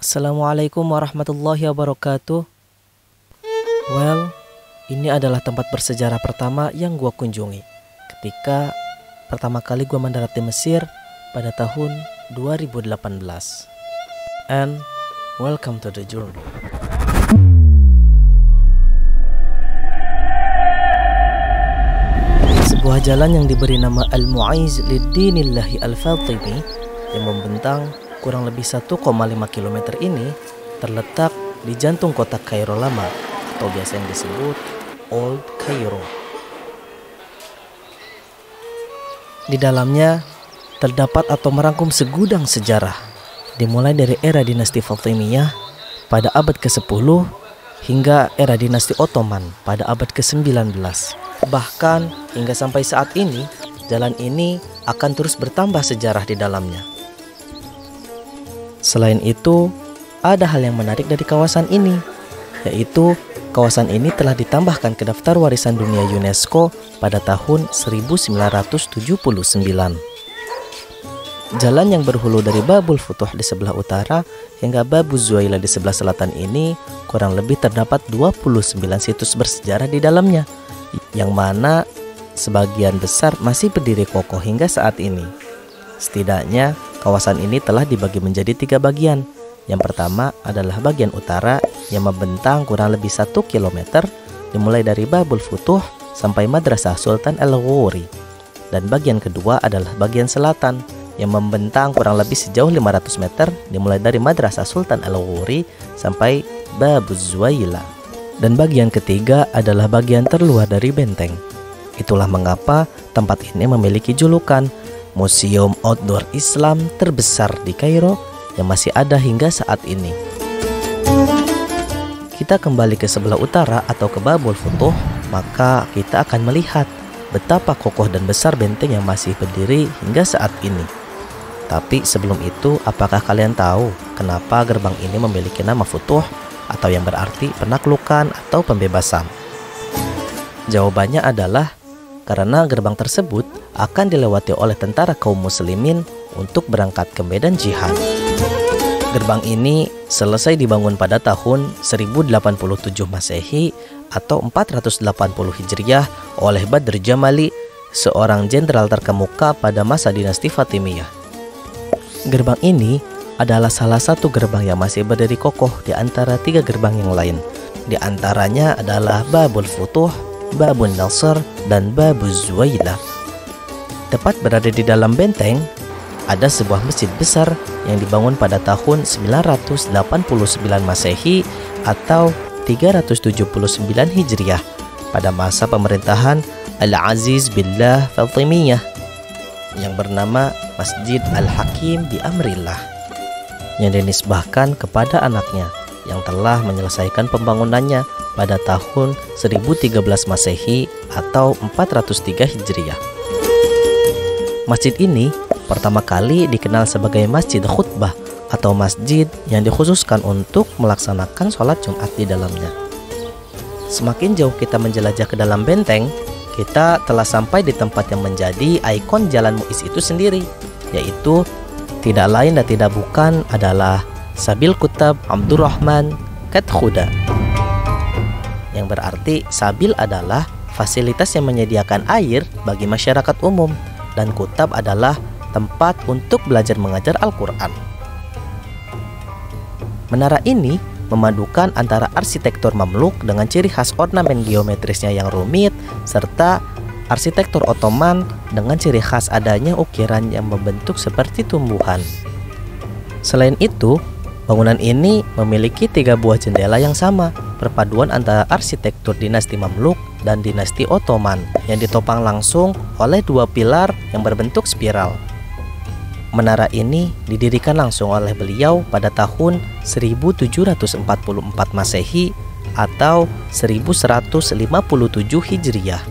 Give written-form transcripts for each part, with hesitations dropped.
Assalamualaikum warahmatullahi wabarakatuh. Well, ini adalah tempat bersejarah pertama yang gua kunjungi ketika pertama kali gua mendarat di Mesir pada tahun 2018. And welcome to the journey. Sebuah jalan yang diberi nama Al-Mu'izz Lidinillahi Al-Fatimi yang membentang kurang lebih 1,5 km ini terletak di jantung kota Kairo lama atau biasa yang disebut Old Cairo. Di dalamnya terdapat atau merangkum segudang sejarah dimulai dari era dinasti Fatimiyah pada abad ke-10 hingga era dinasti Ottoman pada abad ke-19. Bahkan hingga sampai saat ini, jalan ini akan terus bertambah sejarah di dalamnya. Selain itu, ada hal yang menarik dari kawasan ini, yaitu kawasan ini telah ditambahkan ke daftar warisan dunia UNESCO pada tahun 1979. Jalan yang berhulu dari Babul Futuh di sebelah utara hingga Babuz Zuwailah di sebelah selatan ini kurang lebih terdapat 29 situs bersejarah di dalamnya, yang mana sebagian besar masih berdiri kokoh hingga saat ini. Setidaknya kawasan ini telah dibagi menjadi 3 bagian. Yang pertama adalah bagian utara yang membentang kurang lebih 1 km dimulai dari Babul Futuh sampai Madrasah Sultan Al-Ghuri. Dan bagian kedua adalah bagian selatan yang membentang kurang lebih sejauh 500 meter dimulai dari Madrasah Sultan Al-Ghuri sampai Babuz Zuwailah. Dan bagian ketiga adalah bagian terluar dari benteng. Itulah mengapa tempat ini memiliki julukan Museum Outdoor Islam terbesar di Kairo yang masih ada hingga saat ini. Kita kembali ke sebelah utara atau ke Babul Futuh, maka kita akan melihat betapa kokoh dan besar benteng yang masih berdiri hingga saat ini. Tapi sebelum itu, apakah kalian tahu kenapa gerbang ini memiliki nama Futuh atau yang berarti penaklukan atau pembebasan? Jawabannya adalah karena gerbang tersebut akan dilewati oleh tentara kaum muslimin untuk berangkat ke medan jihad. Gerbang ini selesai dibangun pada tahun 1087 Masehi atau 480 Hijriah oleh Badr Jamali, seorang jenderal terkemuka pada masa dinasti Fatimiyah. Gerbang ini adalah salah satu gerbang yang masih berdiri kokoh di antara 3 gerbang yang lain. Di antaranya adalah Babul Futuh, Babun Nasr, dan Babuz Zuwailah. Tepat berada di dalam benteng, ada sebuah masjid besar yang dibangun pada tahun 989 Masehi atau 379 Hijriah pada masa pemerintahan Al-Aziz Billah Fatimiyah yang bernama Masjid Al-Hakim bi Amrillah, yang dinisbahkan kepada anaknya yang telah menyelesaikan pembangunannya pada tahun 1013 Masehi atau 403 Hijriah. Masjid ini pertama kali dikenal sebagai Masjid Khutbah atau masjid yang dikhususkan untuk melaksanakan sholat Jumat di dalamnya. Semakin jauh kita menjelajah ke dalam benteng, kita telah sampai di tempat yang menjadi ikon Jalan Mu'izz itu sendiri, yaitu tidak lain dan tidak bukan adalah Sabil Kutab Abdurrahman Kadkhuda, yang berarti sabil adalah fasilitas yang menyediakan air bagi masyarakat umum dan kutab adalah tempat untuk belajar mengajar Al-Quran. Menara ini memadukan antara arsitektur Mamluk dengan ciri khas ornamen geometrisnya yang rumit serta arsitektur Ottoman dengan ciri khas adanya ukiran yang membentuk seperti tumbuhan. Selain itu, bangunan ini memiliki 3 buah jendela yang sama, perpaduan antara arsitektur dinasti Mamluk dan dinasti Ottoman yang ditopang langsung oleh 2 pilar yang berbentuk spiral. Menara ini didirikan langsung oleh beliau pada tahun 1744 Masehi atau 1157 Hijriah.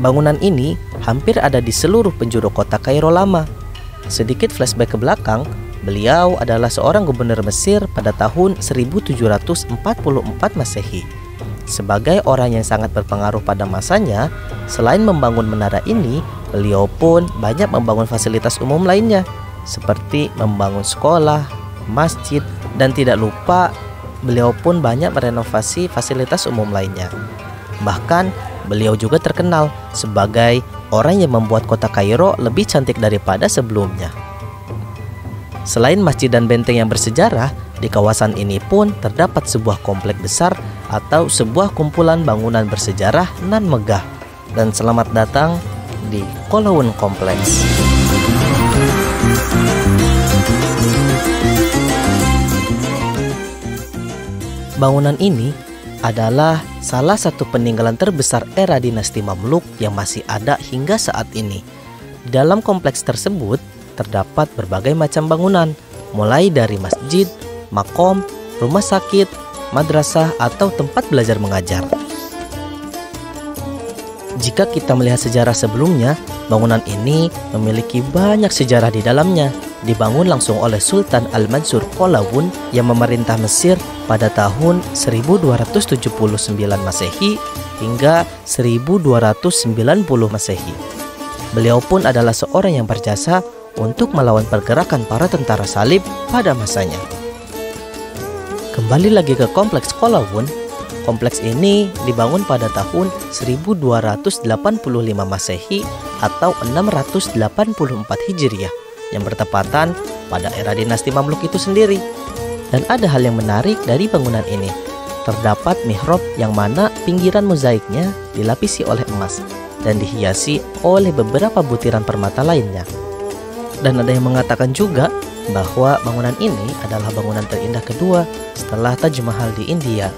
Bangunan ini hampir ada di seluruh penjuru kota Kairo lama. Sedikit flashback ke belakang, beliau adalah seorang gubernur Mesir pada tahun 1744 Masehi. Sebagai orang yang sangat berpengaruh pada masanya, selain membangun menara ini, beliau pun banyak membangun fasilitas umum lainnya, seperti membangun sekolah, masjid, dan tidak lupa beliau pun banyak merenovasi fasilitas umum lainnya. Bahkan beliau juga terkenal sebagai orang yang membuat kota Kairo lebih cantik daripada sebelumnya. Selain masjid dan benteng yang bersejarah, di kawasan ini pun terdapat sebuah komplek besar atau sebuah kumpulan bangunan bersejarah nan megah. Dan selamat datang di Qalaun Kompleks. Bangunan ini adalah salah satu peninggalan terbesar era dinasti Mamluk yang masih ada hingga saat ini. Di dalam kompleks tersebut terdapat berbagai macam bangunan, mulai dari masjid, makom, rumah sakit, madrasah, atau tempat belajar mengajar. Jika kita melihat sejarah sebelumnya, bangunan ini memiliki banyak sejarah di dalamnya. Dibangun langsung oleh Sultan Al-Mansur Qalaun yang memerintah Mesir pada tahun 1279 Masehi hingga 1290 Masehi. Beliau pun adalah seorang yang berjasa untuk melawan pergerakan para tentara salib pada masanya. Kembali lagi ke kompleks Qalaun. Kompleks ini dibangun pada tahun 1285 Masehi atau 684 Hijriah yang bertepatan pada era dinasti Mamluk itu sendiri. Dan ada hal yang menarik dari bangunan ini. Terdapat mihrab yang mana pinggiran mozaiknya dilapisi oleh emas dan dihiasi oleh beberapa butiran permata lainnya. Dan ada yang mengatakan juga bahwa bangunan ini adalah bangunan terindah kedua setelah Taj Mahal di India.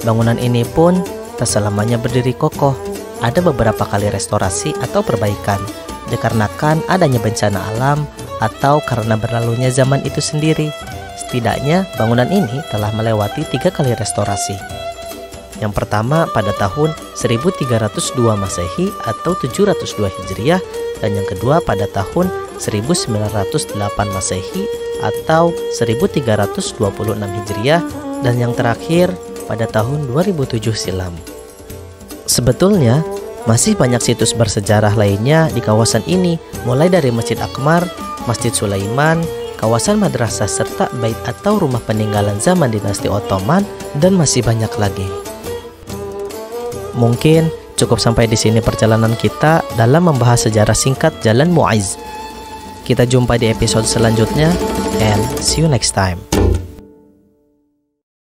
Bangunan ini pun tak selamanya berdiri kokoh. Ada beberapa kali restorasi atau perbaikan dikarenakan adanya bencana alam atau karena berlalunya zaman itu sendiri. Setidaknya bangunan ini telah melewati 3 kali restorasi. Yang pertama pada tahun 1302 Masehi atau 702 Hijriah, dan yang kedua pada tahun 1908 Masehi atau 1326 Hijriah, dan yang terakhir pada tahun 2007 silam. Sebetulnya masih banyak situs bersejarah lainnya di kawasan ini, mulai dari Masjid Akbar, Masjid Sulaiman, kawasan madrasah serta bait atau rumah peninggalan zaman dinasti Ottoman, dan masih banyak lagi. Mungkin cukup sampai di sini perjalanan kita dalam membahas sejarah singkat Jalan Mu'izz. Kita jumpa di episode selanjutnya, and see you next time.